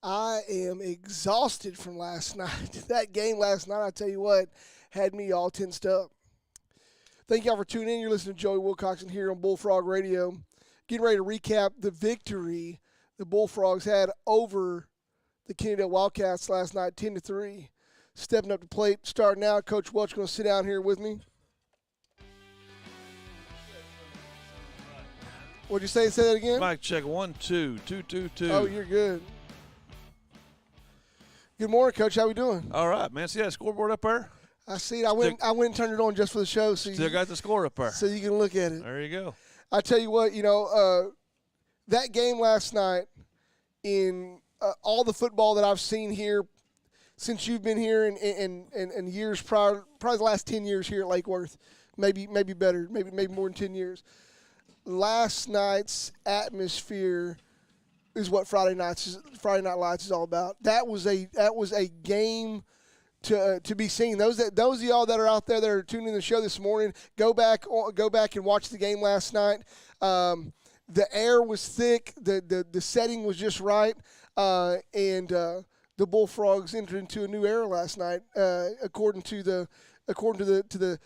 I am exhausted from last night. That game last night, I tell you what, had me all tensed up. Thank y'all for tuning in. You're listening to Joey Wilcoxon here on Bullfrog Radio. Getting ready to recap the victory the Bullfrogs had over the Kennedale Wildcats last night, 10-3. Stepping up to plate, starting out. Coach Welch going to sit down here with me. What'd you say? Say that again? Mic check 1 2 2 2 2. Oh, you're good. Good morning, Coach. How we doing? All right, man. See that scoreboard up there? I see it. I went and turned it on just for the show. So Still got the score up there. So you can look at it. There you go. I tell you what, that game last night, in all the football that I've seen here since you've been here and years prior, probably the last 10 years here at Lake Worth, maybe better, maybe more than 10 years. Last night's atmosphere is what Friday Night Lights is all about. That was a game to be seen. Those of y'all that are out there that are tuning in the show this morning, go back and watch the game last night. The air was thick, the setting was just right, and the Bullfrogs entered into a new era last night, according to the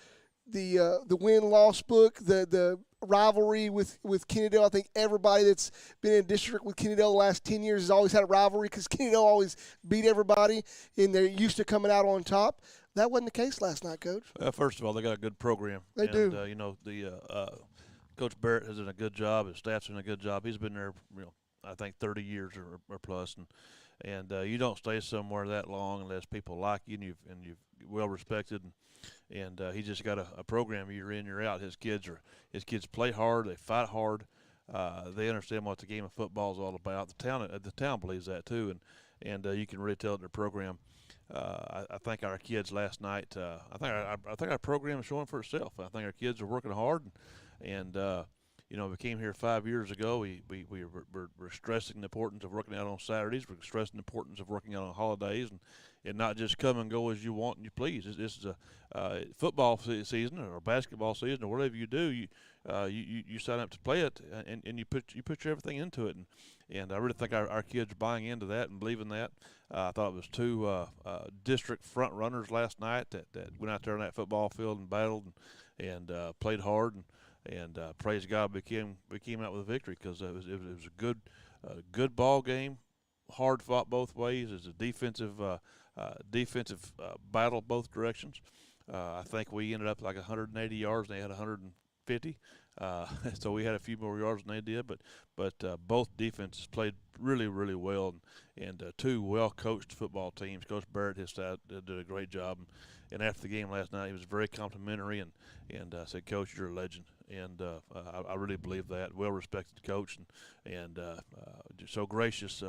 win-loss book. The rivalry with Kennedale. I think everybody that's been in district with Kennedale the last 10 years has always had a rivalry because Kennedale always beat everybody, and they're used to coming out on top. That wasn't the case last night, Coach. First of all, they got a good program. They do. Coach Barrett has done a good job. His staff's done a good job. He's been there, I think 30 years or plus, and you don't stay somewhere that long unless people like you and you're well respected. And he just got a program year in, year out. His kids play hard. They fight hard. They understand what the game of football is all about. The town believes that too, and you can really tell it in their program. I think our kids last night. I think our program is showing for itself. I think our kids are working hard, and we came here 5 years ago. We're stressing the importance of working out on Saturdays. We're stressing the importance of working out on holidays, and not just come and go as you want and you please. This is a football season or basketball season or whatever you do. You sign up to play it, and you put your everything into it. And I really think our kids are buying into that and believing that. I thought it was two district front runners last night that went out there on that football field and battled and played hard and praise God we came out with a victory because it was a good ball game, hard fought both ways. It's a defensive battle both directions. I think we ended up like 180 yards and they had 150. So we had a few more yards than they did, but both defenses played really, really well, and two well-coached football teams. Coach Barrett, his staff, did a great job. And after the game last night, he was very complimentary and said, "Coach, you're a legend." And I really believe that. Well-respected coach and just so gracious.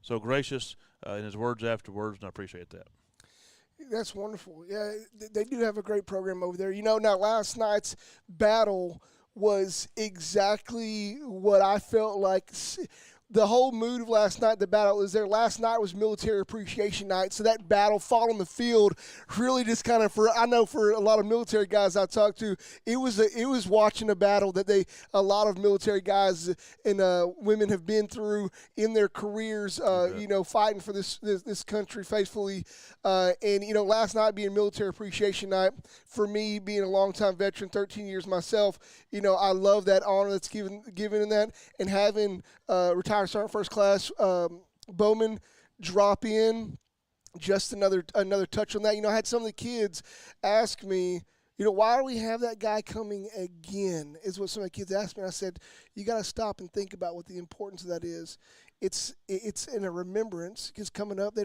So gracious in his words afterwards, and I appreciate that. That's wonderful. Yeah, they do have a great program over there. Now last night's battle was exactly what I felt like. The whole mood of last night, the battle was there. Last night was Military Appreciation Night, so that battle fought on the field really just kind of I know for a lot of military guys I talked to, it was watching a battle that a lot of military guys and women have been through in their careers, fighting for this country faithfully. And last night being Military Appreciation Night, for me being a longtime veteran, 13 years myself, I love that honor that's given in that, and having retired Sergeant First Class Bowman drop in, just another touch on that. I had some of the kids ask me, why do we have that guy coming again, is what some of the kids asked me. And I said, you got to stop and think about what the importance of that is. It's in a remembrance, because coming up,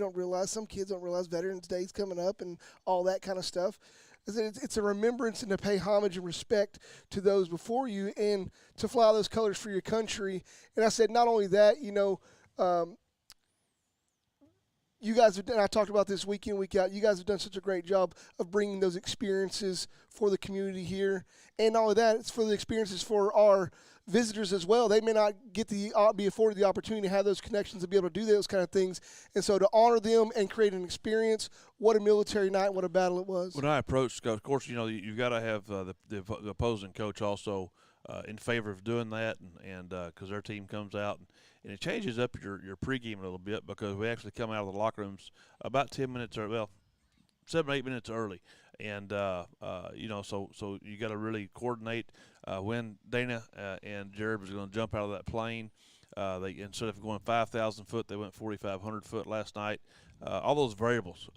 some kids don't realize Veterans Day is coming up and all that kind of stuff. It's a remembrance and to pay homage and respect to those before you and to fly those colors for your country. And I said, not only that, you guys have done, I talked about this week in, week out, you guys have done such a great job of bringing those experiences for the community here. And not only that, it's for the experiences for our visitors as well. They may not get be afforded the opportunity to have those connections to be able to do those kind of things. And so to honor them and create an experience, what a military night, what a battle it was. When I approached, of course, you've got to have the opposing coach also in favor of doing that, and because their team comes out and it changes up your pregame a little bit because we actually come out of the locker rooms about 10 minutes or 7 or 8 minutes early, and so you got to really coordinate when Dana and Jared was going to jump out of that plane. They instead of going 5,000 foot, they went 4,500 foot last night. All those variables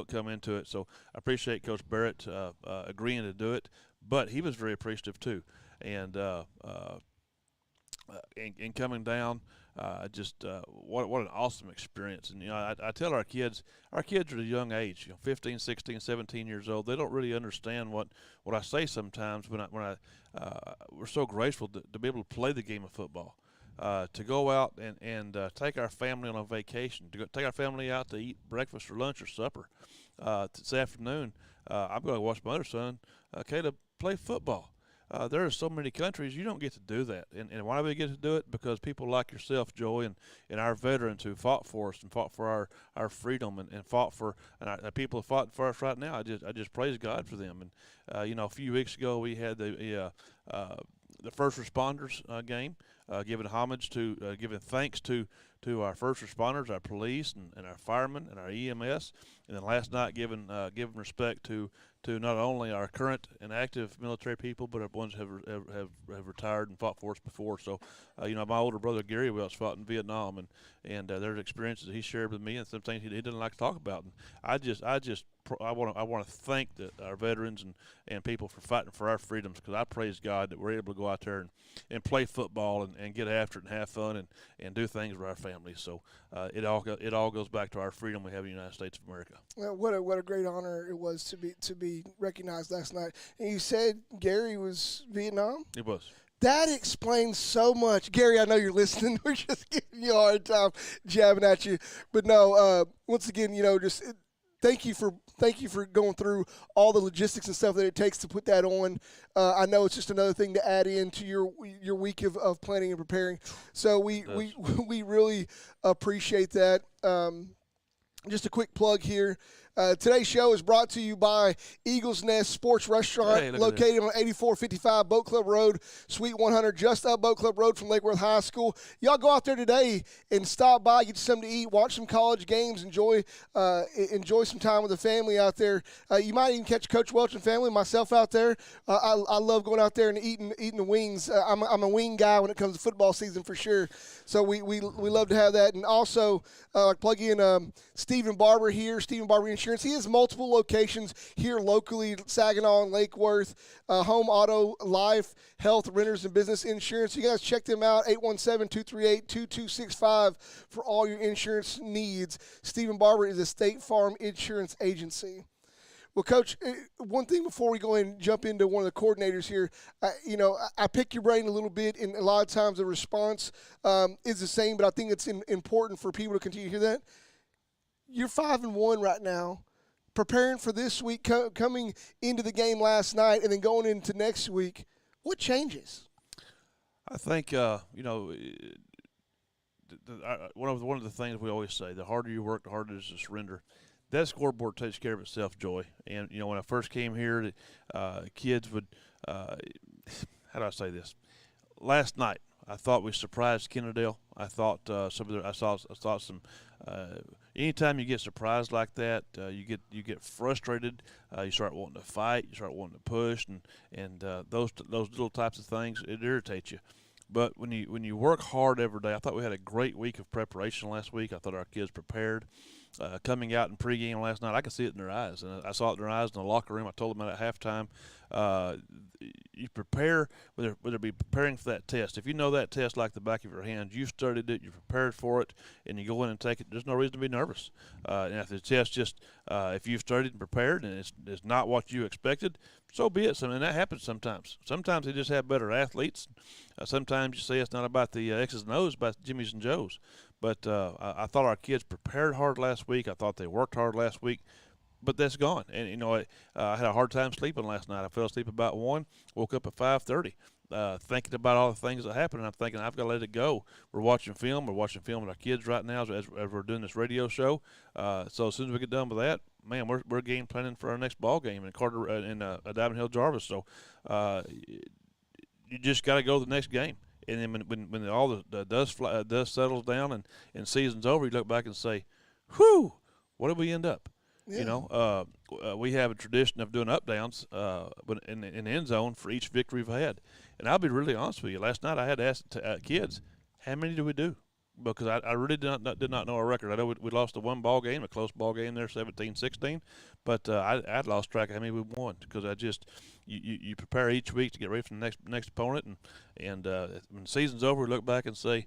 come into it. So I appreciate Coach Barrett agreeing to do it, but he was very appreciative too, and coming down. What an awesome experience. And I tell our kids are at a young age, 15, 16, 17 years old. They don't really understand what I say sometimes when we're so grateful to be able to play the game of football. To go out and take our family on a vacation, to take our family out to eat breakfast or lunch or supper. This afternoon, I'm going to watch my other son, Caleb, play football. There are so many countries you don't get to do that. And why do we get to do it? Because people like yourself, Joey, and our veterans who fought for us and fought for our freedom and fought for our people who fought for us right now. I just praise God for them. And a few weeks ago we had the first responders game, giving homage to, giving thanks to our first responders, our police and our firemen and our EMS, and then last night giving respect to not only our current and active military people, but our ones who have retired and fought for us before. So, my older brother Gary Welch fought in Vietnam, and there's experiences he shared with me and some things he didn't like to talk about. And I want to thank our veterans and people for fighting for our freedoms, because I praise God that we're able to go out there and play football and get after it and have fun and do things with our families. So it all goes back to our freedom we have in the United States of America. Well, what a great honor it was to be recognized last night. And you said Gary was Vietnam? It was. That explains so much. Gary, I know you're listening. We're just giving you a hard time jabbing at you. But no, once again, just thank you for going through all the logistics and stuff that it takes to put that on. I know it's just another thing to add into your week of planning and preparing. So we really appreciate that. Just a quick plug here. Today's show is brought to you by Eagles Nest Sports Restaurant, located on 8455 Boat Club Road, Suite 100, just up Boat Club Road from Lake Worth High School. Y'all go out there today and stop by, get you something to eat, watch some college games, enjoy some time with the family out there. You might even catch Coach Welch and family, myself out there. I love going out there and eating the wings. I'm a wing guy when it comes to football season for sure. So we love to have that. And also plug in Stephen Barber here, Stephen Barber Insurance. He has multiple locations here locally, Saginaw and Lake Worth, home, auto, life, health, renters, and business insurance. You guys check them out, 817-238-2265 for all your insurance needs. Stephen Barber is a State Farm insurance agency. Well, Coach, one thing before we go and jump into one of the coordinators here, I pick your brain a little bit, and a lot of times the response is the same, but I think it's important for people to continue to hear that. You're 5-1 right now, preparing for this week, coming into the game last night, and then going into next week. What changes? I think one of the things we always say: the harder you work, the harder it is to surrender. That scoreboard takes care of itself, Joy. And when I first came here, kids would. How do I say this? Last night, I thought we surprised Kennedale. I thought some. Anytime you get surprised like that, you get frustrated. You start wanting to fight. You start wanting to push, and those little types of things, it irritates you. But when you work hard every day, I thought we had a great week of preparation last week. I thought our kids prepared. Coming out in pregame last night, I could see it in their eyes, and I saw it in their eyes in the locker room. I told them at halftime, you prepare, whether it be preparing for that test. If you know that test like the back of your hand, you studied it, you prepared for it, and you go in and take it, there's no reason to be nervous. And if the test if you've studied and prepared and it's not what you expected, so be it. And that happens sometimes. Sometimes they just have better athletes. Sometimes you say it's not about the X's and O's, about Jimmy's and Joe's. But I thought our kids prepared hard last week. I thought they worked hard last week. But that's gone. And, I had a hard time sleeping last night. I fell asleep about 1, woke up at 5:30, thinking about all the things that happened. And I'm thinking, I've got to let it go. We're watching film. We're watching film with our kids right now as we're doing this radio show. So as soon as we get done with that, man, we're game planning for our next ball game in Diamond Hill Jarvis. So you just got to go to the next game. And then when all the dust settles down and season's over, you look back and say, whew, what did we end up? Yeah. You know, we have a tradition of doing up downs in the end zone for each victory we've had. And I'll be really honest with you. Last night I had to ask kids, how many did we do? Because I really did not know our record. I know we lost the one ball game, a close ball game there, 17-16. But I'd lost track of how many we won because I just you prepare each week to get ready for the next opponent, and when the season's over, we look back and say,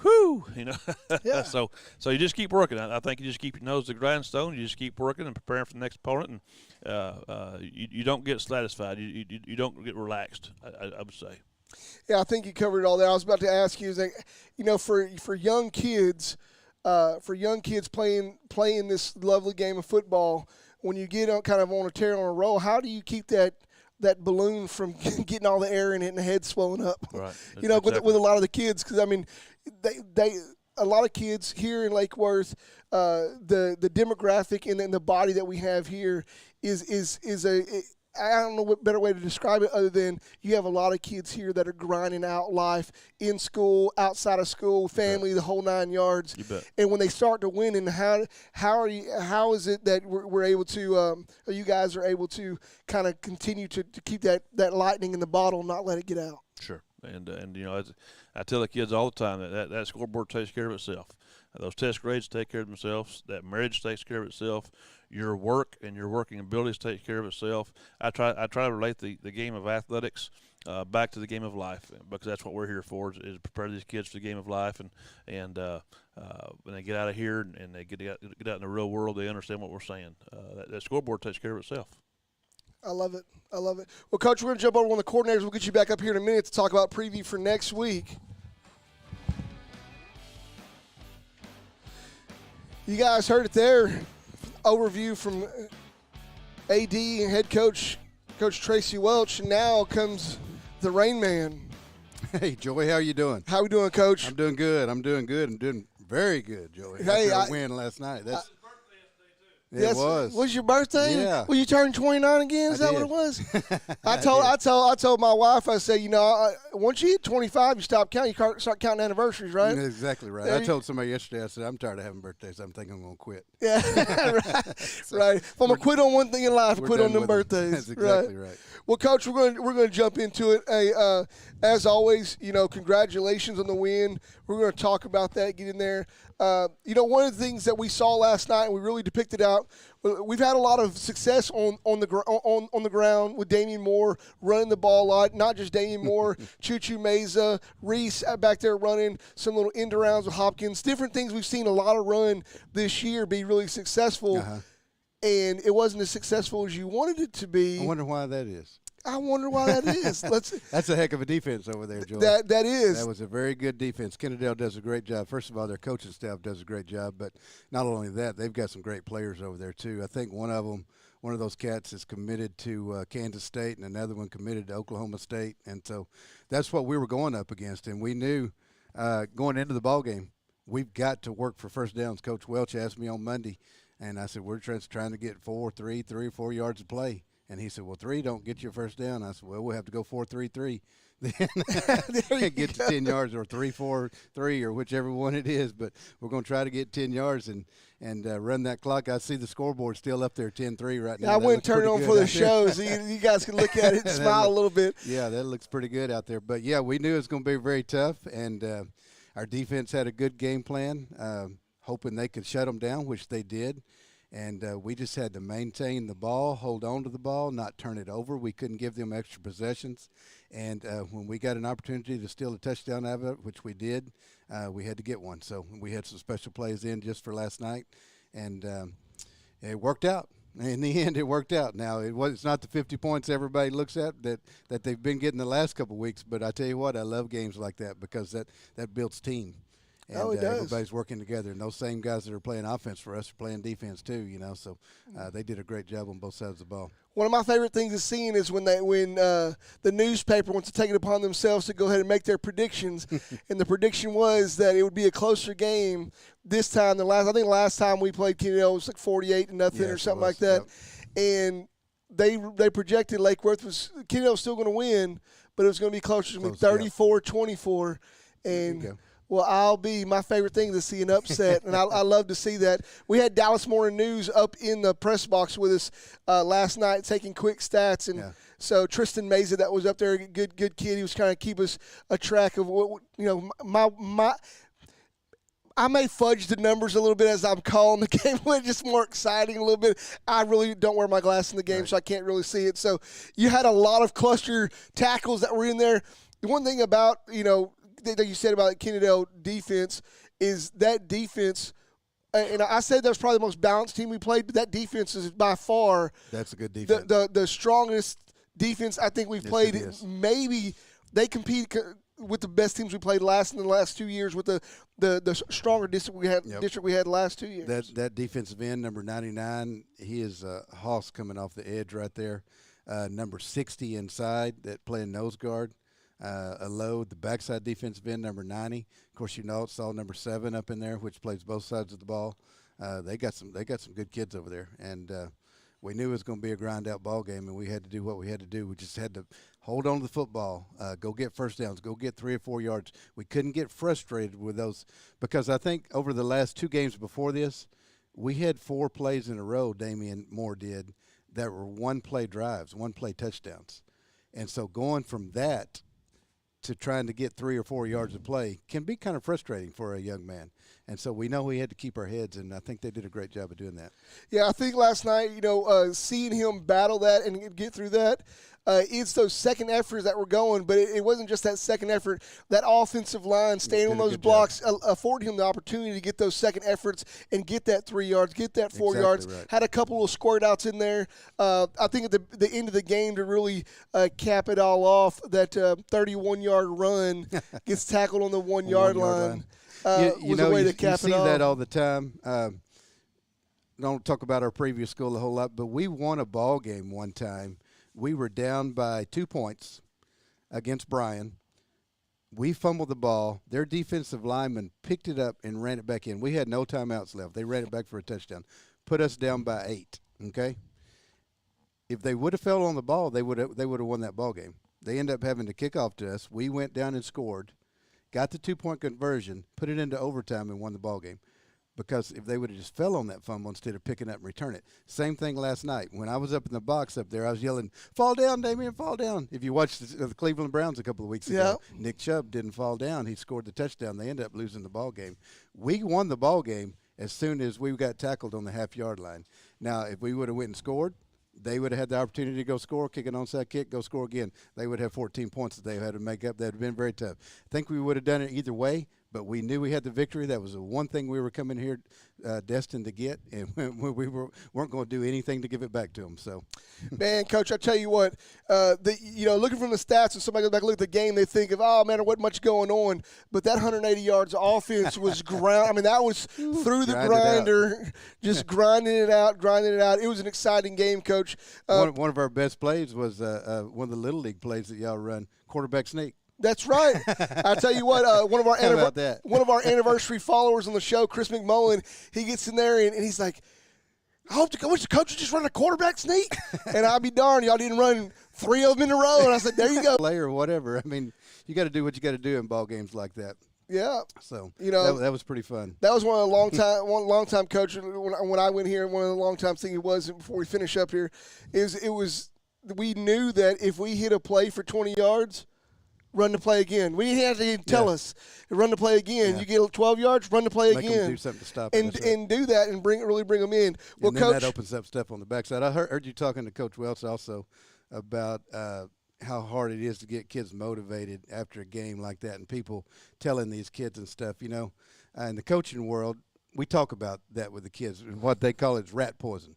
whew, you know. Yeah. So you just keep working. I think you just keep your nose to the grindstone. You just keep working and preparing for the next opponent, and you don't get satisfied. You don't get relaxed, I would say. Yeah, I think you covered it all there. I was about to ask you, is that, you know, for young kids, playing this lovely game of football, when you get kind of on a tear on a roll, how do you keep that balloon from getting all the air in it and the head swelling up? Right. You know, Exactly. with a lot of the kids, because I mean, they a lot of kids here in Lake Worth, the demographic and the body that we have here is I don't know what better way to describe it other than you have a lot of kids here that are grinding out life in school, outside of school, family, the whole 9 yards. You bet. And when they start to win, and how is it that we're able to, or you guys are able to kind of continue to keep that lightning in the bottle and not let it get out? Sure. And you know, I tell the kids all the time that scoreboard takes care of itself. Those test grades take care of themselves. That marriage takes care of itself. Your work and your working abilities take care of itself. I try to relate the game of athletics back to the game of life, because that's what we're here for, is prepare these kids for the game of life, and when they get out of here and they get out in the real world, they understand what we're saying. That scoreboard takes care of itself. I love it. Well, Coach, we're going to jump over on the coordinators. We'll get you back up here in a minute to talk about preview for next week. You guys heard it there. Overview from AD and head coach Tracy Welch. And now comes the Rain Man. Hey, Joey, how you doing? How we doing, Coach? I'm doing good. I'm doing very good, Joey. Hey, after a win last night. It yes, was. Was your birthday? Yeah. Well, you turned 29 again? Is that what it was? I told my wife, I said, you know, once you hit 25, you stop counting. You start counting anniversaries, right? That's exactly right. I told somebody yesterday, I said, I'm tired of having birthdays. I'm thinking I'm going to quit. Yeah, right. If I'm going to quit on one thing in life, quit on them birthdays. That's exactly right. Well, Coach, we're going to jump into it. Hey, as always, you know, congratulations on the win. We're going to talk about that, get in there. You know, one of the things that we saw last night, and we really depicted out, we've had a lot of success on the ground with Damian Moore running the ball a lot. Not just Damian Moore, Choo-Choo Meza, Reese back there running some little end arounds with Hopkins. Different things we've seen a lot of run this year be really successful. Uh-huh. And it wasn't as successful as you wanted it to be. I wonder why that is. That's a heck of a defense over there, Joey. That is. That was a very good defense. Kennedale does a great job. First of all, their coaching staff does a great job. But not only that, they've got some great players over there, too. I think one of those cats is committed to Kansas State, and another one committed to Oklahoma State. And so that's what we were going up against. And we knew going into the ball game, we've got to work for first downs. Coach Welch asked me on Monday, and I said, we're trying to get 3 or 4 yards of play. And he said, well, 3 don't get you a first down. I said, well, we'll have to go 4-3-3. Then get to 10 yards, or 3-4-3, or whichever one it is. But we're going to try to get 10 yards and run that clock. I see the scoreboard still up there, 10-3 right now. I went and turned it on for the show so you guys can look at it and smile a little bit. Yeah, that looks pretty good out there. But, yeah, we knew it was going to be very tough, and our defense had a good game plan, hoping they could shut them down, which they did. And we just had to maintain the ball, hold on to the ball, not turn it over. We couldn't give them extra possessions. And when we got an opportunity to steal a touchdown out of it, which we did, we had to get one. So we had some special plays in just for last night. And it worked out. In the end, it worked out. Now, it's not the 50 points everybody looks at that they've been getting the last couple of weeks. But I tell you what, I love games like that because that builds team. And it does. Everybody's working together, and those same guys that are playing offense for us are playing defense too. You know, so they did a great job on both sides of the ball. One of my favorite things to see is when the newspaper wants to take it upon themselves to go ahead and make their predictions, and the prediction was that it would be a closer game this time than last. I think last time we played Kennedale was like 48-0 or something like that, and they projected Lake Worth Kennedale was still going to win. but it was going to be closer to me, 34-24. And well, my favorite thing to see an upset, and I love to see that. We had Dallas Morning News up in the press box with us last night taking quick stats, and so Tristan Meza that was up there, good kid. He was trying to keep us a track of what I may fudge the numbers a little bit as I'm calling the game, but just more exciting a little bit. I really don't wear my glasses in the game, so I can't really see it. So you had a lot of cluster tackles that were in there. The one thing about, that you said about Kennedale defense is that defense, and I said that was probably the most balanced team we played, but that defense is by far that's a good defense. The strongest defense I think we've played. Maybe they compete with the best teams we played in the last 2 years with the stronger district we had the last 2 years. That defensive end, number 99, he is a hoss coming off the edge right there. Number 60 inside that playing nose guard. A load, the backside defensive end, number 90. Of course, it's all number 7 up in there, which plays both sides of the ball. They got some good kids over there, and we knew it was going to be a grind-out ball game, and we had to do what we had to do. We just had to hold on to the football, go get first downs, go get 3 or 4 yards. We couldn't get frustrated with those because I think over the last 2 games before this, we had 4 plays in a row, Damian Moore did, that were one-play drives, one-play touchdowns. And so going from that to trying to get 3 or 4 yards of play can be kind of frustrating for a young man. And so we know we had to keep our heads, and I think they did a great job of doing that. Yeah, I think last night, seeing him battle that and get through that, it's those second efforts that were going, but it wasn't just that second effort. That offensive line, staying on those blocks, afforded him the opportunity to get those second efforts and get that 3 yards, get that 4 yards. Right. Had a couple of squirt outs in there. I think at the end of the game to really cap it all off, that 31-yard run gets tackled on the 1-yard line. Was a way to cap it off. You see that all the time. Don't talk about our previous school a whole lot, but we won a ball game one time. We were down by 2 points against Bryan. We fumbled the ball. Their defensive lineman picked it up and ran it back in. We had no timeouts left. They ran it back for a touchdown. Put us down by 8, okay? If they would have fell on the ball, they would have won that ball game. They ended up having to kick off to us. We went down and scored, got the 2-point conversion, put it into overtime, and won the ball game. Because if they would have just fell on that fumble instead of picking up and return it. Same thing last night. When I was up in the box up there, I was yelling, "Fall down, Damian, fall down." If you watched the Cleveland Browns a couple of weeks ago, Nick Chubb didn't fall down. He scored the touchdown. They ended up losing the ball game. We won the ball game as soon as we got tackled on the half-yard line. Now, if we would have went and scored, they would have had the opportunity to go score, kick an onside kick, go score again. They would have 14 points that they had to make up. That would have been very tough. I think we would have done it either way, but we knew we had the victory. That was the one thing we were coming here destined to get, and we weren't going to do anything to give it back to them. So, man, Coach, I tell you what, looking from the stats, and somebody goes back and look at the game, they think of, oh man, there wasn't much going on, but that 180 yards of offense was ground. I mean, that was through the grinder, just grinding it out. It was an exciting game, Coach. One of our best plays was one of the Little League plays that y'all run, quarterback sneak. That's right. I tell you what, one of our anniversary followers on the show, Chris McMullen, he gets in there and he's like, I wish the coach would just run a quarterback sneak. And I'll be darned, y'all didn't run 3 of them in a row. And I said, there you go. Play or whatever. I mean, you got to do what you got to do in ball games like that. Yeah. So that was pretty fun. That was one long time coach when I went here. One of the long time thing it was before we finish up here is we knew that if we hit a play for 20 yards. Run the play again. We didn't have to even tell us. Run the play again. Yeah. You get 12 yards, run the play Make again. Them do something to stop and do that and really bring them in. Well, and then Coach, that opens up stuff on the backside. I heard you talking to Coach Welch also about how hard it is to get kids motivated after a game like that, and people telling these kids and stuff. In the coaching world, we talk about that with the kids. What they call is rat poison,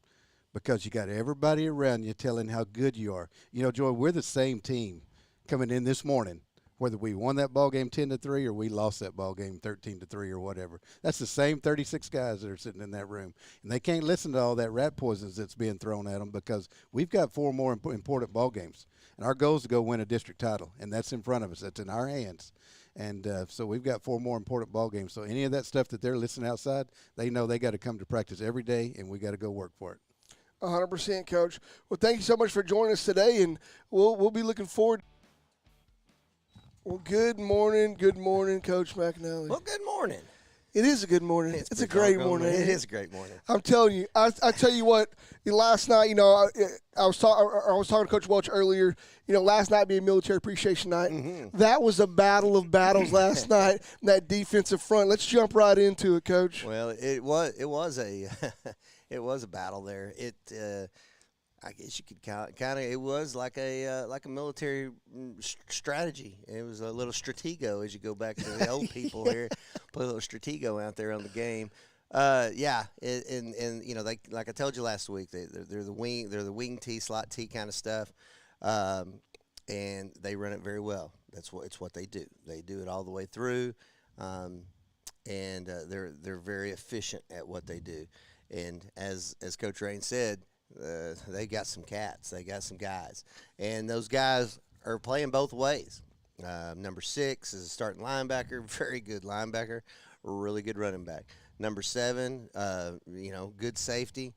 because you got everybody around you telling how good you are. Joy, we're the same team coming in this morning, whether we won that ball game 10-3 or we lost that ball game 13-3 or whatever. That's the same 36 guys that are sitting in that room, and they can't listen to all that rat poisons that's being thrown at them, because we've got 4 more important ball games, and our goal is to go win a district title, and that's in front of us. That's in our hands, and so we've got 4 more important ball games. So any of that stuff that they're listening outside, they know they got to come to practice every day, and we got to go work for it. 100%, Coach. Well, thank you so much for joining us today, and we'll be looking forward Well, good morning, Coach McAnally. Well, good morning. It is a good morning. It's a great morning. It is a great morning. I'm telling you. I tell you what. Last night, I was talking to Coach Welch earlier. Last night being Military Appreciation Night, that was a battle of battles last night. That defensive front. Let's jump right into it, Coach. Well, it was a it was a battle there. I guess you could kind of. It was like a military strategy. It was a little stratego as you go back to the old people here. Put a little stratego out there on the game. Yeah, and they, like I told you last week, they're the wing T, slot T kind of stuff, and they run it very well. It's what they do. They do it all the way through, and they're very efficient at what they do. And as Coach Rain said. They got some cats. They got some guys. And those guys are playing both ways. Number 6 is a starting linebacker, very good linebacker, really good running back. Number 7, good safety.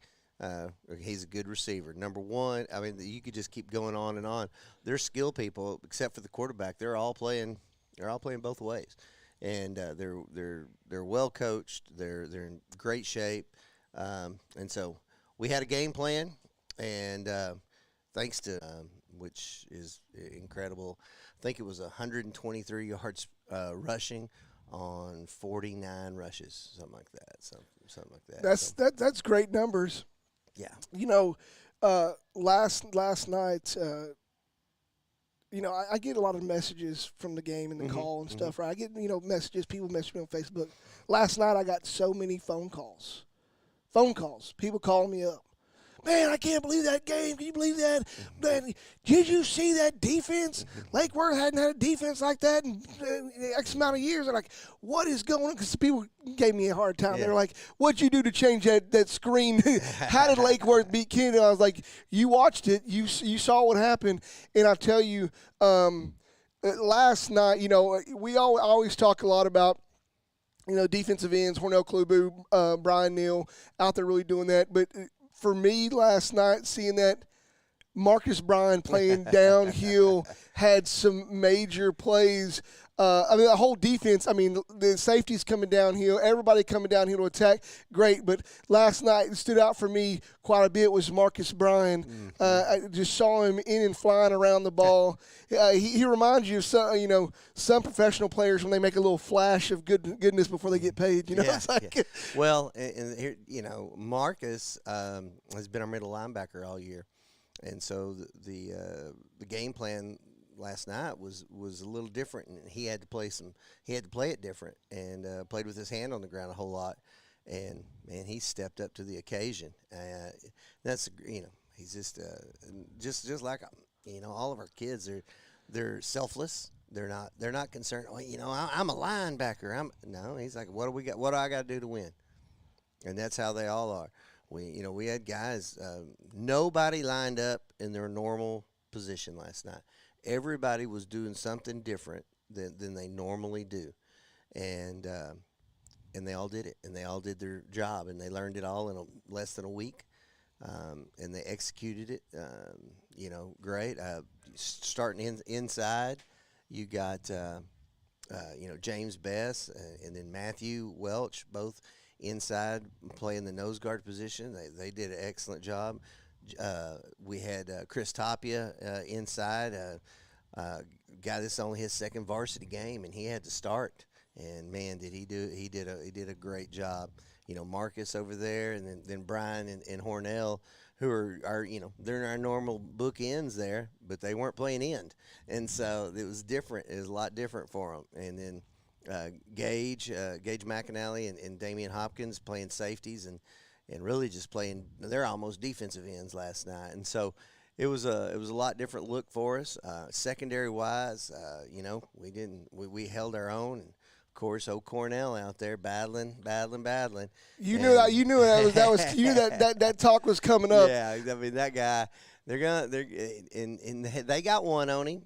He's a good receiver. Number 1, I mean, you could just keep going on and on. They're skill people, except for the quarterback. They're all playing both ways. And they're well coached. They're in great shape. And so we had a game plan, and thanks to which is incredible. I think it was 123 yards rushing on 49 rushes, something like that. Something like that. That's great numbers. Yeah. Last night, I get a lot of messages from the game and the call and stuff. Right? I get messages. People message me on Facebook. Last night, I got so many phone calls. People calling me up. Man, I can't believe that game. Can you believe that? Man, did you see that defense? Lake Worth hadn't had a defense like that in X amount of years. They're like, what is going on? Because people gave me a hard time. Yeah. They're like, what'd you do to change that screen? How did Lake Worth beat Kennedy? I was like, you watched it. You saw what happened. And I tell you, last night, we always talk a lot about, defensive ends, Hornell Klubu, Brian Neal, out there really doing that. But for me last night, seeing that Marcus Bryan playing downhill had some major plays. The whole defense, the safeties coming downhill, everybody coming downhill to attack, great. But last night, it stood out for me quite a bit was Marcus Bryan. I just saw him in and flying around the ball. He reminds you of some professional players when they make a little flash of goodness before they get paid. It's like, yeah. Well, and here, Marcus has been our middle linebacker all year, and so the game plan last night was a little different, and he had to play it different, and played with his hand on the ground a whole lot, and man, he stepped up to the occasion. That's he's just like all of our kids. They're selfless. They're not concerned. I'm a linebacker. He's like, what do we got? What do I got to do to win? And that's how they all are. We had guys. Nobody lined up in their normal position last night. Everybody was doing something different than they normally do, and they all did it, and they all did their job, and they learned it all in less than a week, and they executed it, great. Starting inside, you got James Bess and then Matthew Welch, both inside playing the nose guard position. They did an excellent job. We had Chris Tapia inside, guy that's only his second varsity game, and he had to start. And man, did he do? He did a great job. Marcus over there, and then Brian and Hornell, who are they're our normal bookends there, but they weren't playing end, and so it was different. It was a lot different for them. And then Gage McAnally and Damian Hopkins playing safeties and really just playing. They're almost defensive ends last night, and so it was a lot different look for us. Secondary wise, we held our own. And of course, old Cornell out there battling. You knew that talk was coming up. Yeah, that guy. They got one on him.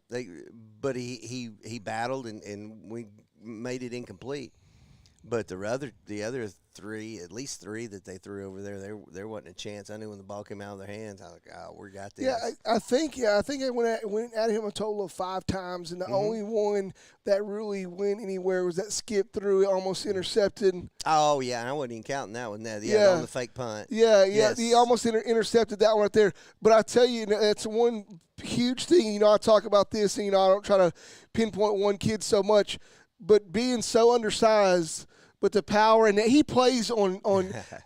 But he battled and we made it incomplete. But the other three, at least three that they threw over there wasn't a chance. I knew when the ball came out of their hands, I was like, oh, we got this. I think I went at him a total of 5 times, and the only one that really went anywhere was that skip through, almost intercepted. Oh yeah, and I wasn't even counting that one. On the fake punt. Yeah, Yes. he almost intercepted that one right there. But I tell you, that's one huge thing. I talk about this, and I don't try to pinpoint one kid so much, but being so undersized. But the power, and he plays on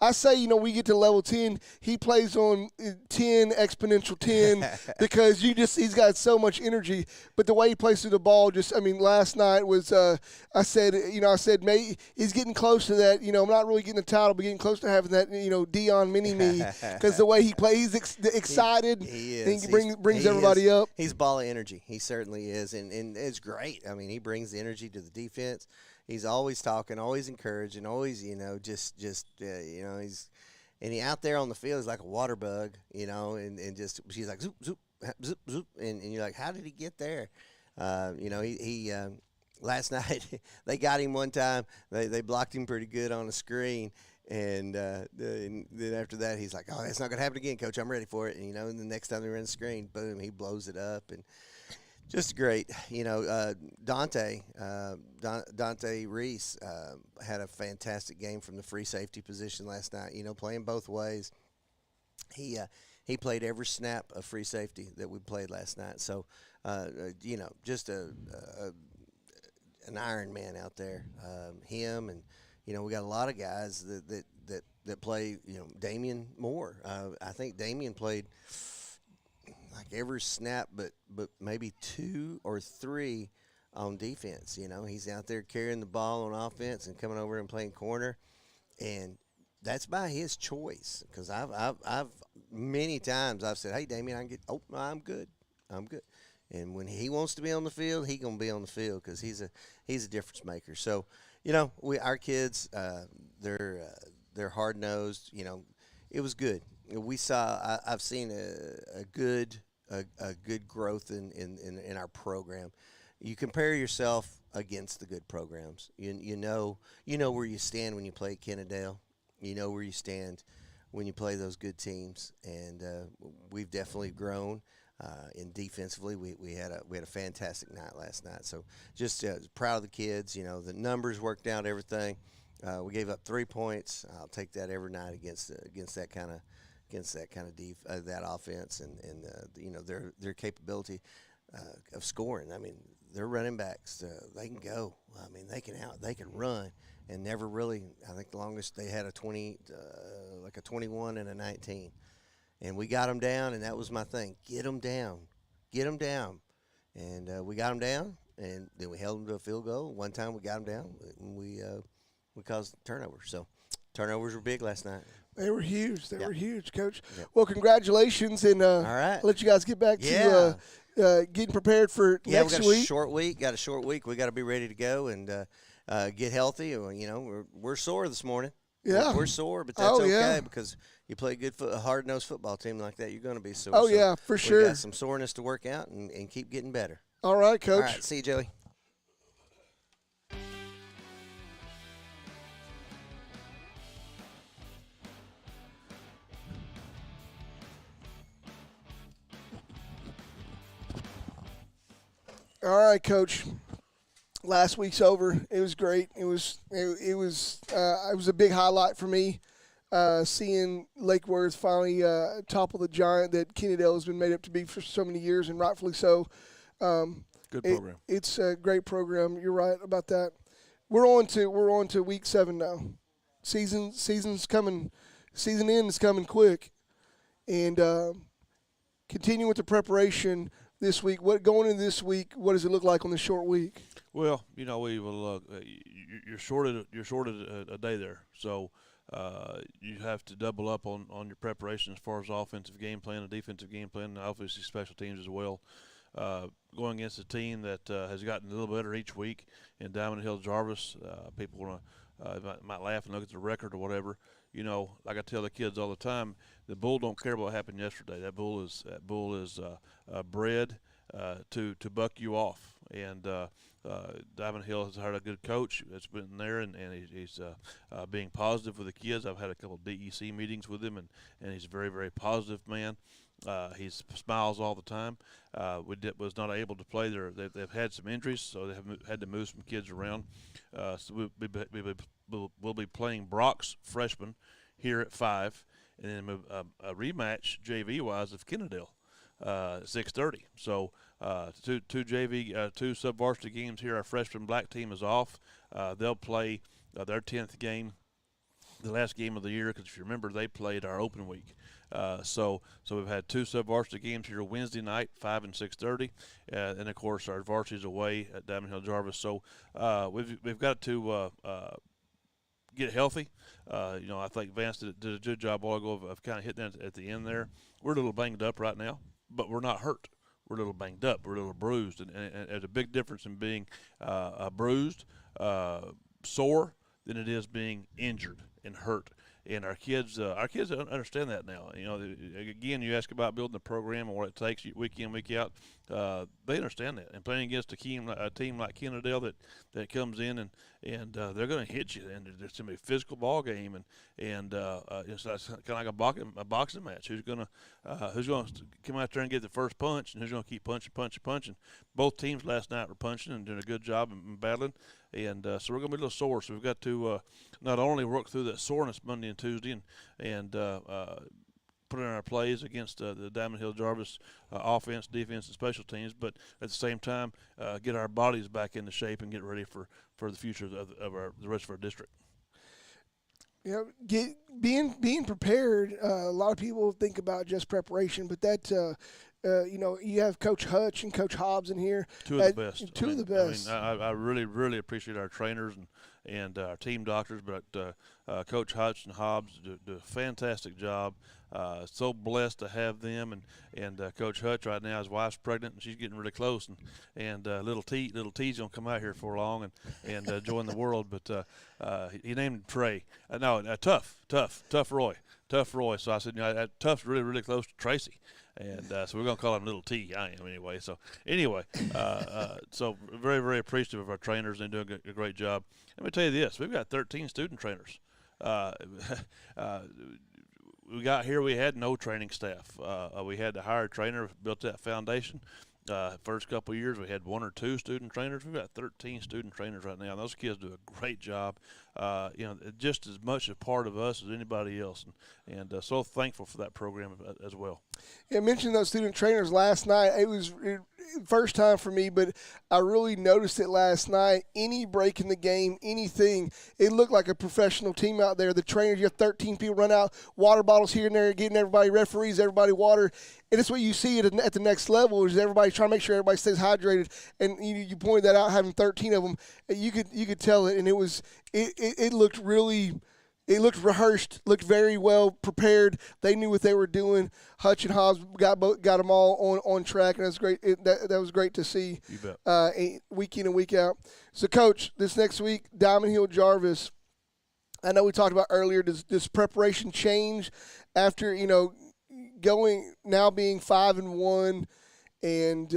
I say, we get to level 10, he plays on 10, exponential 10, because he's got so much energy. But the way he plays through the ball, last night was, I said, maybe he's getting close to that, I'm not really getting the title, but getting close to having that, Dion mini-me, because the way he plays, he's excited, he is. He brings everybody up. He's ball of energy. He certainly is, and it's great. He brings the energy to the defense. He's always talking, always encouraging, always, he's and he out there on the field is like a water bug, and just she's like zoop zoop zoop zoop, and you're like, how did he get there? He last night they got him one time. They blocked him pretty good on the screen. And then after that, he's like, oh, that's not going to happen again, Coach. I'm ready for it. And, and the next time they run the screen, boom, he blows it up. And just great. Dante Reese had a fantastic game from the free safety position last night, playing both ways. He played every snap of free safety that we played last night. So, just an Iron Man out there. Him and, we got a lot of guys that play, Damian Moore. I think Damian played like every snap but maybe 2 or 3 on defense. He's out there carrying the ball on offense and coming over and playing corner, and that's by his choice, because I've many times I've said, hey, Damian, I'm good, and when he wants to be on the field, he gonna be on the field, because he's a difference maker. So our kids, they're hard nosed. It was good. I've seen a good growth in our program. You compare yourself against the good programs. You know where you stand when you play Kennedale. You know where you stand when you play those good teams, and we've definitely grown. In defensively, we had a fantastic night last night. So just proud of the kids. The numbers worked out everything. We gave up 3 points. I'll take that every night against that kind of that offense and their capability of scoring. Their running backs, they can go. They can run, and never really. I think the longest they had a 21 and a 19, and we got them down, and that was my thing. Get them down, and we got them down, and then we held them to a field goal. One time we got them down, and we caused turnovers. So turnovers were big last night. They were huge. They were huge, Coach. Yep. Well, congratulations, and all right. I'll let you guys get back to getting prepared for next week. week. Got a short week. We got to be ready to go and get healthy. We're sore this morning. Yeah, we're sore, but that's okay because you play a hard-nosed football team like that, you're going to be sore. Oh, yeah, for sure. We got some soreness to work out and keep getting better. All right, Coach. All right, see you, Joey. All right, Coach. Last week's over. It was great. It was a big highlight for me, seeing Lake Worth finally topple the giant that Kennedale has been made up to be for so many years, and rightfully so. Good program. It's a great program. You're right about that. We're on to week 7 now. Season's coming. Season end is coming quick, and continue with the preparation this week. Going into this week, what does it look like on this short week? Well, we will. You're shorted a day there, so you have to double up on your preparation as far as offensive game plan and defensive game plan, and obviously special teams as well. Going against a team that has gotten a little better each week in Diamond Hill Jarvis, people might laugh and look at the record or whatever. Like I tell the kids all the time, the bull don't care about what happened yesterday. That bull is bred to buck you off, And Diamond Hill has hired a good coach that's been there, and he's being positive with the kids. I've had a couple of DEC meetings with him, and he's a very, very positive man. He smiles all the time. Was not able to play. They've had some injuries, so they have had to move some kids around. So we'll be playing Brock's freshmen here at 5, and then a rematch JV-wise of Kennedale. 6:30. So two sub-varsity games here. Our freshman black team is off. They'll play their 10th game, the last game of the year, because if you remember, they played our open week. So we've had two sub-varsity games here Wednesday night, 5 and 6:30, and of course our varsity's away at Diamond Hill Jarvis. So we've got to get healthy. I think Vance did a good job a while ago of kind of hitting that at the end there. We're a little banged up right now, but we're not hurt. We're a little banged up. We're a little bruised, and there's a big difference in being bruised, sore, than it is being injured and hurt. And our kids understand that now. Again, you ask about building the program and what it takes week in, week out. They understand that. And playing against a team like Kennedale that comes in and they're going to hit you, and it's going to be a physical ball game, and it's kind of like a boxing match. Who's going to come out there and get the first punch, and who's going to keep punching? Both teams last night were punching and doing a good job in battling. And so we're going to be a little sore. So we've got to not only work through that soreness Monday and Tuesday and put in our plays against the Diamond Hill Jarvis offense, defense, and special teams, but at the same time get our bodies back into shape and get ready for the future of the rest of our district. Being prepared. A lot of people think about just preparation, but that. You have Coach Hutch and Coach Hobbs in here. Two of the best. Two of the best. I really, really appreciate our trainers and our team doctors, but Coach Hutch and Hobbs do a fantastic job. So blessed to have them, and Coach Hutch right now, his wife's pregnant, and she's getting really close, and little T's gonna come out here for long and join the world. But he named him Trey. Tough Roy. So I said, Tough's really, really close to Tracy. And so we're going to call him Little T. I am anyway. So so very, very appreciative of our trainers and doing a great job. Let me tell you this. We've got 13 student trainers. We got here, we had no training staff. We had to hire a trainer, built that foundation. First couple of years, we had 1 or 2 student trainers. We've got 13 student trainers right now. And those kids do a great job. Just as much a part of us as anybody else, and so thankful for that program as well. Yeah, I mentioned those student trainers last night. It was first time for me, but I really noticed it last night. Any break in the game, anything, it looked like a professional team out there. The trainers, you have 13 people run out, water bottles here and there, getting everybody, referees, everybody water. And it's what you see at the next level is everybody trying to make sure everybody stays hydrated. And you pointed that out, having 13 of them. You could tell it, and it looked really. It looked rehearsed, looked very well prepared. They knew what they were doing. Hutch and Hobbs got them all on track, and that's great. That was great to see. You bet. Week in and week out. So, Coach, this next week, Diamond Hill Jarvis. I know we talked about earlier. Does preparation change after going now being 5-1, and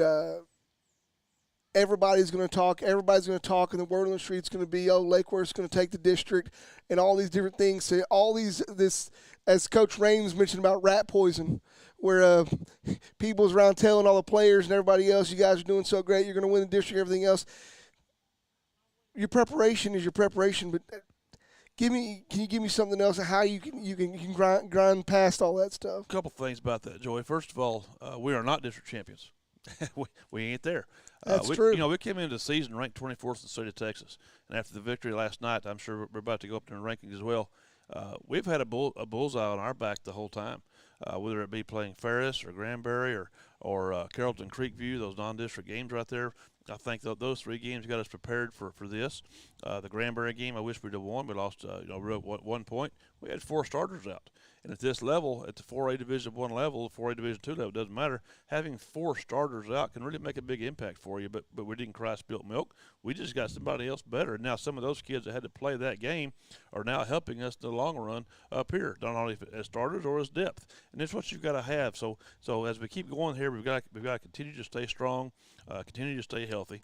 everybody's going to talk. Everybody's going to talk, and the word on the street's going to be, Lake Worth's going to take the district, and all these different things. So this, as Coach Raines mentioned about rat poison, where people's around telling all the players and everybody else, you guys are doing so great, you're going to win the district, everything else. Your preparation is your preparation, but can you give me something else of how you can grind past all that stuff? A couple things about that, Joey. First of all, we are not district champions. we ain't there. That's true. We came into the season ranked 24th in the state of Texas, and after the victory last night, I'm sure we're about to go up in the rankings as well. We've had a bullseye on our back the whole time, whether it be playing Ferris or Granbury or Carrollton Creekview, those non-district games right there. I think those 3 games got us prepared for this. The Granbury game, I wish we'd have won. We lost, 1 point. We had 4 starters out. And at this level, at the 4A Division I level, the 4A Division II level, doesn't matter. Having 4 starters out can really make a big impact for you, but we didn't cry spilt milk. We just got somebody else better. And now some of those kids that had to play that game are now helping us in the long run up here, not only as starters or as depth. And that's what you've got to have. So as we keep going here, we've got to continue to stay strong, continue to stay healthy.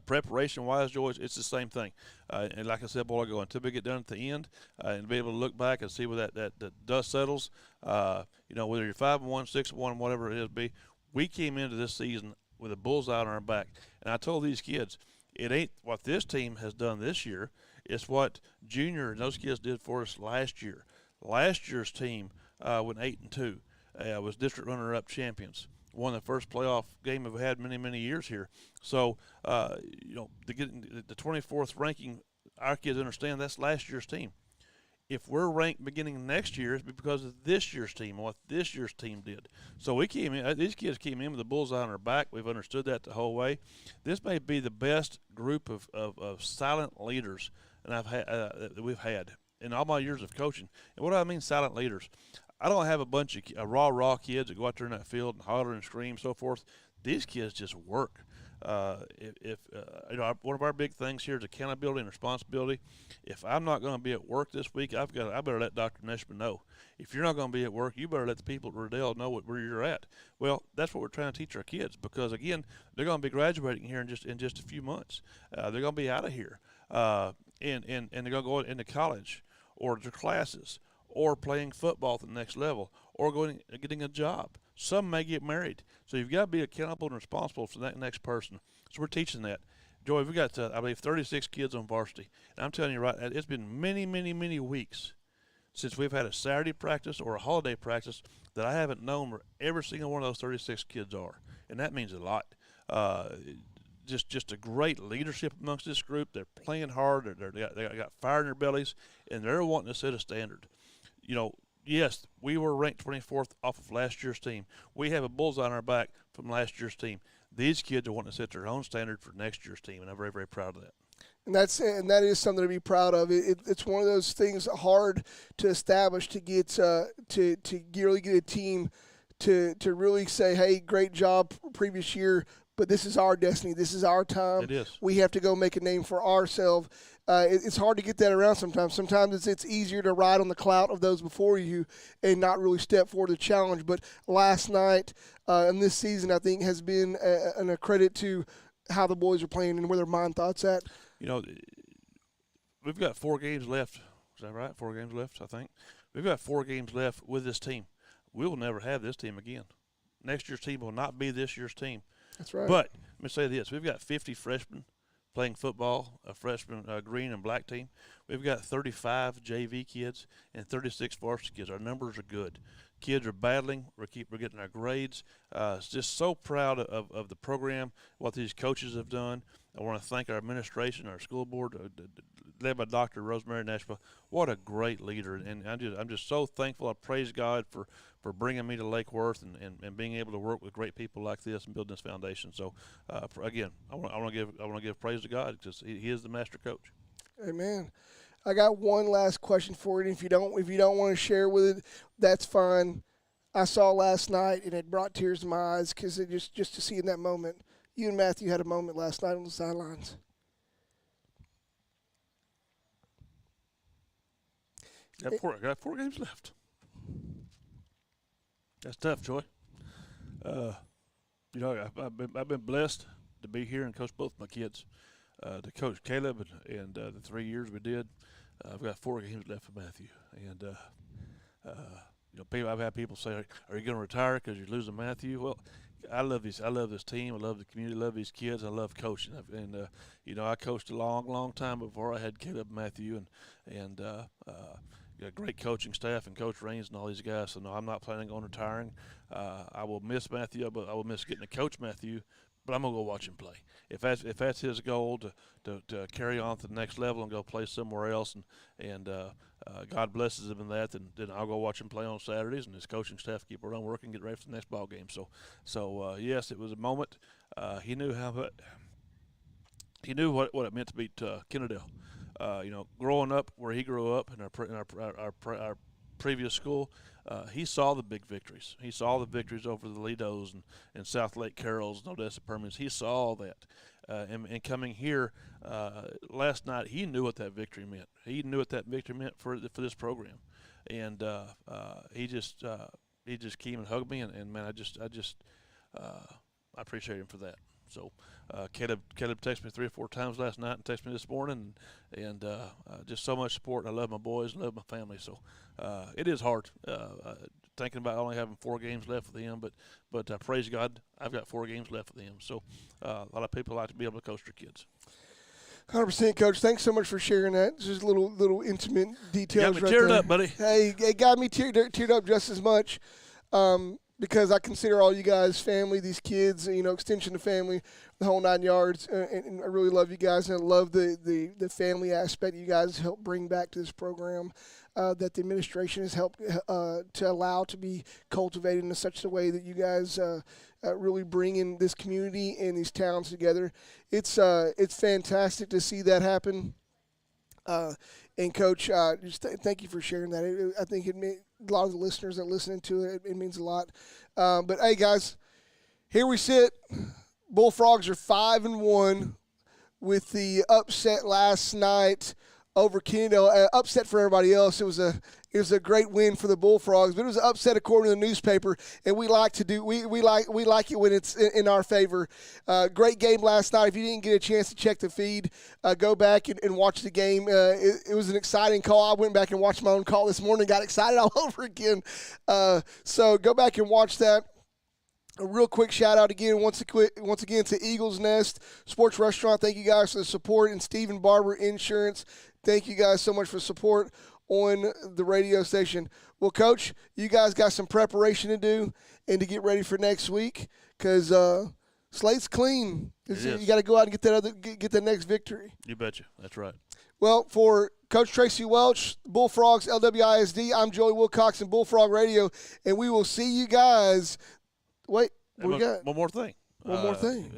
Preparation-wise, George, it's the same thing. And like I said a while ago, until we get done at the end and be able to look back and see where that dust settles, whether you're 5-1, 6-1, whatever it is, we came into this season with a bullseye on our back. And I told these kids, it ain't what this team has done this year. It's what Junior and those kids did for us last year. Last year's team went 8-2, was district runner-up champions. Won the first playoff game we've had many years here. So, to get the 24th ranking, our kids understand that's last year's team. If we're ranked beginning next year, it's because of this year's team and what this year's team did. So we came in; these kids came in with a bullseye on our back. We've understood that the whole way. This may be the best group of silent leaders that we've had in all my years of coaching. And what do I mean, silent leaders? I don't have a bunch of raw kids that go out there in that field and holler and scream, so forth. These kids just work. One of our big things here is accountability and responsibility. If I'm not going to be at work this week, I better let Dr. Neshman know. If you're not going to be at work, you better let the people at Riddell know where you're at. Well, that's what we're trying to teach our kids, because again, they're going to be graduating here in just a few months. They're going to be out of here, and they're going to go into college or their classes, or playing football at the next level, or getting a job. Some may get married. So you've got to be accountable and responsible for that next person. So we're teaching that. Joy, we've got, I believe, 36 kids on varsity. And I'm telling you right now, it's been many weeks since we've had a Saturday practice or a holiday practice that I haven't known where every single one of those 36 kids are. And that means a lot. Just a great leadership amongst this group. They're playing hard. They got fire in their bellies, and they're wanting to set a standard. Yes, we were ranked 24th off of last year's team. We have a bullseye on our back from last year's team. These kids are wanting to set their own standard for next year's team, and I'm very proud of that. And that is something to be proud of. It's one of those things hard to establish, to get to really get a team to really say, hey, great job previous year, but this is our destiny. This is our time. It is. We have to go make a name for ourselves. It's hard to get that around sometimes. Sometimes it's easier to ride on the clout of those before you and not really step forward to the challenge. But last night and this season, I think, has been a credit to how the boys are playing and where their mind thoughts at. We've got 4 games left. Is that right? 4 games left, I think. We've got 4 games left with this team. We will never have this team again. Next year's team will not be this year's team. That's right. But let me say this. We've got 50 freshmen playing football, a freshman green and black team. We've got 35 JV kids and 36 varsity kids. Our numbers are good. Kids are battling. We're getting our grades. Just so proud of the program, what these coaches have done. I want to thank our administration, our school board, led by Dr. Rosemary Nashville. What a great leader, and I'm just so thankful. I praise God for bringing me to Lake Worth and being able to work with great people like this and building this foundation. So, again, I want to give praise to God, because He is the master coach. Amen. I got one last question for you. If you don't want to share with it, that's fine. I saw last night, and it brought tears to my eyes, because just to see in that moment. You and Matthew had a moment last night on the sidelines. Got 4 games left. That's tough, Joy. I've been blessed to be here and coach both my kids. To coach Caleb and the 3 years we did. I've got 4 games left for Matthew, and I've had people say, "Are you going to retire because you're losing Matthew?" Well, I love this team. I love the community. I love these kids. I love coaching. I coached a long time before I had Caleb and Matthew, and got a great coaching staff and Coach Raines and all these guys. So no, I'm not planning on retiring. I will miss Matthew, but I will miss getting to coach Matthew. But I'm gonna go watch him play. If that's his goal to carry on to the next level and go play somewhere else, and God blesses him in that, then I'll go watch him play on Saturdays, and his coaching staff keep around working, get ready for the next ball game. So yes, it was a moment. He knew what it meant to beat Kennedale. Growing up where he grew up in our previous school, he saw the big victories. He saw the victories over the Lidos and South Lake Carols and Odessa Permians. He saw all that. And coming here last night, he knew what that victory meant. He knew what that victory meant for this program. And he just came and hugged me, and man, I appreciate him for that. So Caleb texted me 3 or 4 times last night and texted me this morning, and just so much support. I love my boys and love my family. So it is hard thinking about only having 4 games left with them, but praise God, I've got 4 games left with them. So a lot of people like to be able to coach their kids. 100%, Coach. Thanks so much for sharing that. Just little intimate details. Got me teared up, buddy. Hey, it got me teared up just as much. Because I consider all you guys family, these kids, extension of family, the whole 9 yards, and I really love you guys, and I love the family aspect you guys help bring back to this program, that the administration has helped to allow to be cultivated in such a way that you guys really bring in this community and these towns together. It's fantastic to see that happen. And Coach, just thank you for sharing that. I think a lot of the listeners that are listening to it, it means a lot. But hey, guys, here we sit. Bullfrogs are 5-1 with the upset last night over Kennedale. Upset for everybody else. It was a great win for the Bullfrogs, but it was an upset according to the newspaper, and we like it when it's in our favor. Great game last night. If you didn't get a chance to check the feed, go back and watch the game. It was an exciting call. I went back and watched my own call this morning, got excited all over again. So go back and watch that. A real quick shout out again, once again to Eagles Nest Sports Restaurant. Thank you guys for the support, and Stephen Barber Insurance. Thank you guys so much for support on the radio station. Well, Coach, you guys got some preparation to do and to get ready for next week, because slate's clean. You got to go out and get that next victory. You betcha. That's right. Well, for Coach Tracy Welch, Bullfrogs, LWISD, I'm Joey Wilcox and Bullfrog Radio, and we will see you guys. Wait, what we got? One more thing. One more thing.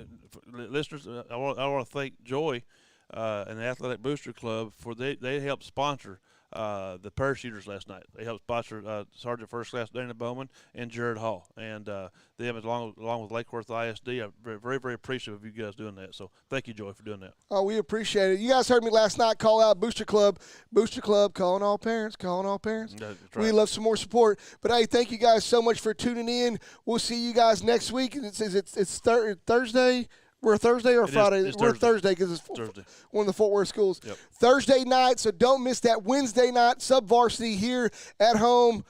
Listeners, I want to thank Joy and the Athletic Booster Club for they helped sponsor the parachuters last night. They helped sponsor Sergeant First Class Dana Bowman and Jared Hall, and them along with Lake Worth ISD. I'm very, very appreciative of you guys doing that. So thank you, Joy, for doing that. Oh, we appreciate it. You guys heard me last night call out Booster Club, calling all parents. That's right. We love some more support. But hey, thank you guys so much for tuning in. We'll see you guys next week. It's Thursday. We're Thursday or Friday? We're Thursday because it's one of the Fort Worth schools. Yep. Thursday night, so don't miss that. Wednesday night, sub-varsity here at home.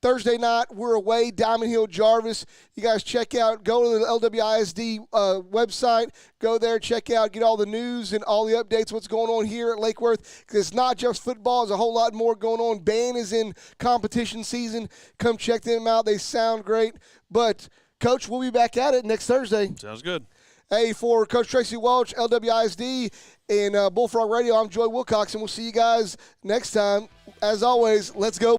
Thursday night, we're away, Diamond Hill, Jarvis. You guys go to the LWISD website. Go there, check out, get all the news and all the updates, what's going on here at Lake Worth. Because it's not just football. There's a whole lot more going on. Band is in competition season. Come check them out. They sound great. But Coach, we'll be back at it next Thursday. Sounds good. Hey, for Coach Tracy Welch, LWISD, and Bullfrog Radio, I'm Joy Wilcox, and we'll see you guys next time. As always, let's go.